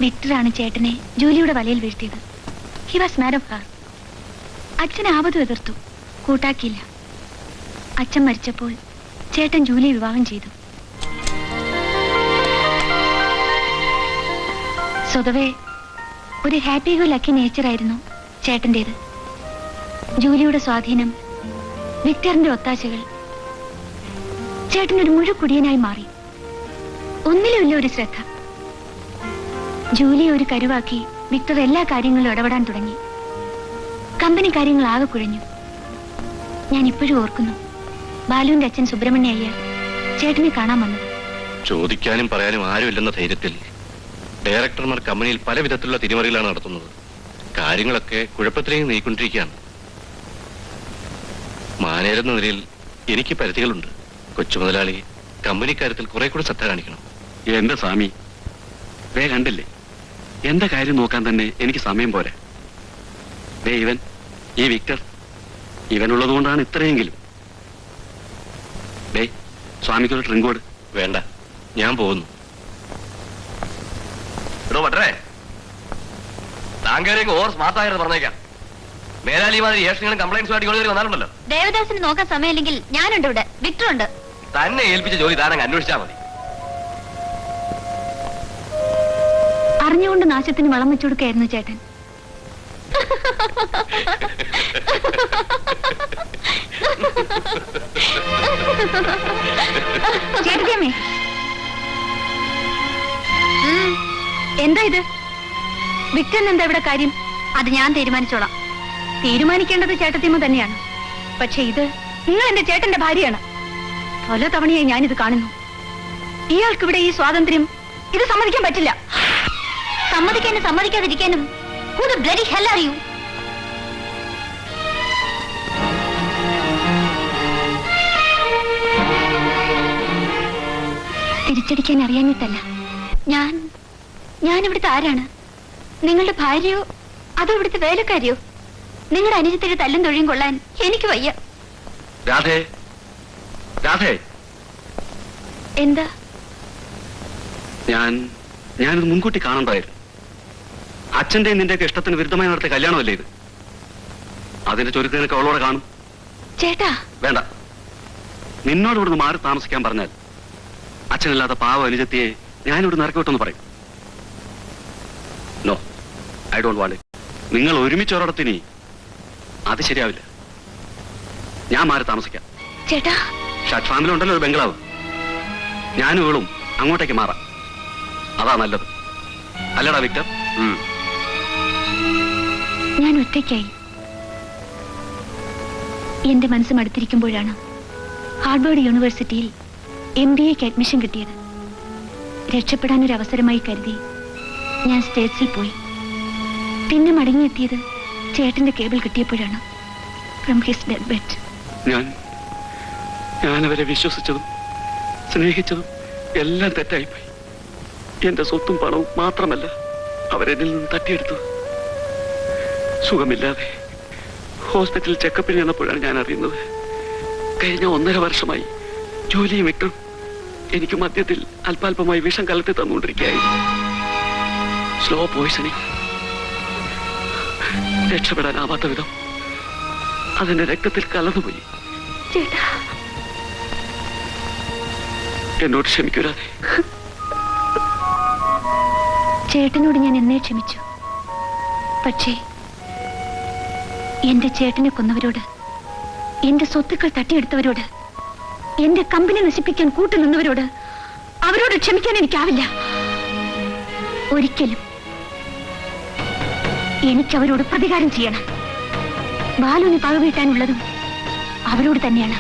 വിക്ടറാണ് ചേട്ടനെ ജൂലിയുടെ വലയിൽ വീഴ്ത്തിയത്. He was mad of her. അച്ഛൻ ആപത്തും എതിർത്തു, കൂട്ടാക്കിയില്ല. അച്ഛൻ മരിച്ചപ്പോൾ ചേട്ടൻ ജൂലിയെ വിവാഹം ചെയ്തു. സ്വതവേ ഒരു ഹാപ്പി ഗോ ലക്കി നേച്ചറായിരുന്നു ചേട്ടൻ്റേത്. ജൂലിയുടെ സ്വാധീനം, വിക്ടറിന്റെ ഒത്താശകൾ, ചേട്ടനൊരു മുഴുക്കുടിയനായി മാറി. ഒന്നിലുമില്ല ഒരു ശ്രദ്ധ. ജൂലിയെ ഒരു കരുവാക്കി വിക്ടർ എല്ലാ കാര്യങ്ങളിലും ഇടപെടാൻ തുടങ്ങി. കമ്പനി കാര്യങ്ങൾ ആകെ കുഴഞ്ഞു. ഞാൻ ഇപ്പോഴും ഓർക്കുന്നു ബാലുവിന്റെ അച്ഛൻ സുബ്രഹ്മണ്യ അയ്യർ ചേട്ടനെ കാണാൻ വന്നത്. ചോദിക്കാനും പറയാനും ആരുമില്ലെന്ന ധൈര്യത്തിൽ ഡയറക്ടർമാർ കമ്പനിയിൽ പല വിധത്തിലുള്ള തിരിമറികളാണ് നടത്തുന്നത്. കാര്യങ്ങളൊക്കെ കുഴപ്പത്തിലേക്ക് നീക്കൊണ്ടിരിക്കുകയാണ്. മാനേജർ എന്ന നിലയിൽ എനിക്ക് പരിധികളുണ്ട്. കൊച്ചു മുതലാളി കമ്പനി കാര്യത്തിൽ കുറെ കൂടി ശ്രദ്ധ കാണിക്കണം. എന്റെ സ്വാമി, കണ്ടില്ലേ, എന്റെ കാര്യം നോക്കാൻ തന്നെ എനിക്ക് സമയം പോരാ. ഇവൻ ഈ വിക്ടർ ഇവനുള്ളത് കൊണ്ടാണ് ഇത്രയെങ്കിലും. സ്വാമിക്കൊരു ഡ്രിങ്ക് കൊടു. വേണ്ട, ഞാൻ പോകുന്നു. താങ്കളേക്ക് ഓവർ സ്മാർട്ടായിരുന്നു പറഞ്ഞേക്കാം. മേലാലി മാതിരി ഏഷങ്ങളും കംപ്ലൈൻസ് ആയിട്ട് ഇവിടെ വന്നാലുണ്ടല്ലോ. ദേവദാസിന് നോക്കാൻ സമയമില്ലെങ്കിൽ ഞാനുണ്ട് ഇവിടെ, വിക്ടർ ഉണ്ട്. തന്നെ ഏൽപ്പിച്ച ജോലി താനങ്ങ് അന്വേഷിച്ചാൽ മതി. അറിഞ്ഞുകൊണ്ട് നാശത്തിന് വളം വെച്ചുകൊടുക്കായിരുന്നു ചേട്ടൻ. ചേട്ടത്തിയമ്മേ, എന്താ ഇത്? വിക്ടറിന് എന്താ ഇവിടെ കാര്യം? അത് ഞാൻ തീരുമാനിച്ചോളാം. തീരുമാനിക്കേണ്ടത് ചേട്ടത്തിയമ്മ തന്നെയാണ്. പക്ഷെ ഇത് നിങ്ങൾ എന്റെ ചേട്ടന്റെ ഭാര്യയാണ്. പല തവണയായി ഞാനിത് കാണുന്നു. ഇയാൾക്കിവിടെ ഈ സ്വാതന്ത്ര്യം ഇത് സമ്മതിക്കാൻ പറ്റില്ല. സമ്മതിക്കാനും സമ്മതിക്കാതിരിക്കാനും who the bloody hell are you? തിരിച്ചടിക്കാൻ അറിയാഞ്ഞിട്ടല്ല. ഞാൻ ഇവിടുത്തെ ആരാണ്? നിങ്ങളുടെ ഭാര്യയോ അതോ ഇവിടുത്തെ വേലക്കാരിയോ? നിങ്ങളുടെ അനുജത്തിന്റെ തല്ലും തൊഴിയും കൊള്ളാൻ എനിക്ക് വയ്യ. രാധേ, രാധേ, എന്താ? ഞാനിത് മുൻകൂട്ടി കാണണ്ടായിരുന്നു. അച്ഛന്റെ നിന്റെയൊക്കെ ഇഷ്ടത്തിന് വിരുദ്ധമായി നടത്തിയ കല്യാണമല്ലേ ഇത്? അതിന്റെ ചുരുക്കനൊക്കെ അവളോടെ കാണും. ചേട്ടാ വേണ്ട, നിന്നോട് ഇവിടുന്ന് മാറി താമസിക്കാൻ പറഞ്ഞാൽ അച്ഛനല്ലാത്ത പാവ അനുജത്തിയെ ഞാനിവിടെ നിറക്കി വിട്ടെന്ന് പറയും. No, I don't want it. നിങ്ങൾ ഒരുമിച്ച് ഒരിടത്തിനി അത് ശരിയാവില്ല. ഞാൻ മാറി താമസിക്കാം. ചേട്ടാ, ഷട്ട് ഫാമിലി ഉണ്ടല്ലോ ഒരു ബംഗ്ലാവ്, ഞാനും ഇവളും അങ്ങോട്ടേക്ക് മാറാം. അതാ നല്ലത്, അല്ലടാ വിക്ടർ? ഞാൻ ഒറ്റയ്ക്കായി. എന്റെ മനസ്സ് മടുത്തിരിക്കുമ്പോഴാണ് ഹാർവാർഡ് യൂണിവേഴ്സിറ്റിയിൽ MBAക്ക് അഡ്മിഷൻ കിട്ടിയത്. രക്ഷപ്പെടാനൊരു അവസരമായി കരുതി ഞാൻ സ്റ്റേറ്റ്സിൽ പോയി. പിന്നെ മടങ്ങിയെത്തിയത് ചേട്ടന്റെ കേബിൾ കിട്ടിയപ്പോഴാണ്. From his dead bed. ഞാനവരെ വിശ്വസിച്ചതും സ്നേഹിച്ചതും എല്ലാം തെറ്റായിപ്പോയി. എന്റെ സ്വത്തും പണവും മാത്രമല്ല അവരെന്നിൽ നിന്ന് തട്ടിയെടുത്തത്. സുഖമില്ലാതെ ഹോസ്പിറ്റലിൽ ചെക്കപ്പിന് ചെന്നപ്പോഴാണ് ഞാൻ അറിയുന്നത്, കഴിഞ്ഞ 1.5 വർഷമായി ജോലിയും വിട്ടും എനിക്ക് മദ്യത്തിൽ അല്പാൽപമായി വിഷം കലർത്തി തന്നുകൊണ്ടിരിക്കുകയായിരുന്നു. Slow poisoning. രക്ഷപ്പെടാനാവാത്ത വിധം അതിന്റെ രക്തത്തിൽ കലർന്നുപോയി. എന്നോട് ക്ഷമിക്കൂരാതെ. ചേട്ടനോട് ഞാൻ എന്നേ ക്ഷമിച്ചു. പക്ഷേ എന്റെ ചേട്ടനെ കൊന്നവരോട്, എന്റെ സ്വത്തുക്കൾ തട്ടിയെടുത്തവരോട്, എന്റെ കമ്പനി നശിപ്പിക്കാൻ കൂട്ടുനിന്നവരോട്, അവരോട് ക്ഷമിക്കാൻ എനിക്കാവില്ല. ഒരിക്കലും. എനിക്കവരോട് പ്രതികാരം ചെയ്യണം. ബാലുവിന് പക വീട്ടാനുള്ളതും അവരോട് തന്നെയാണ്.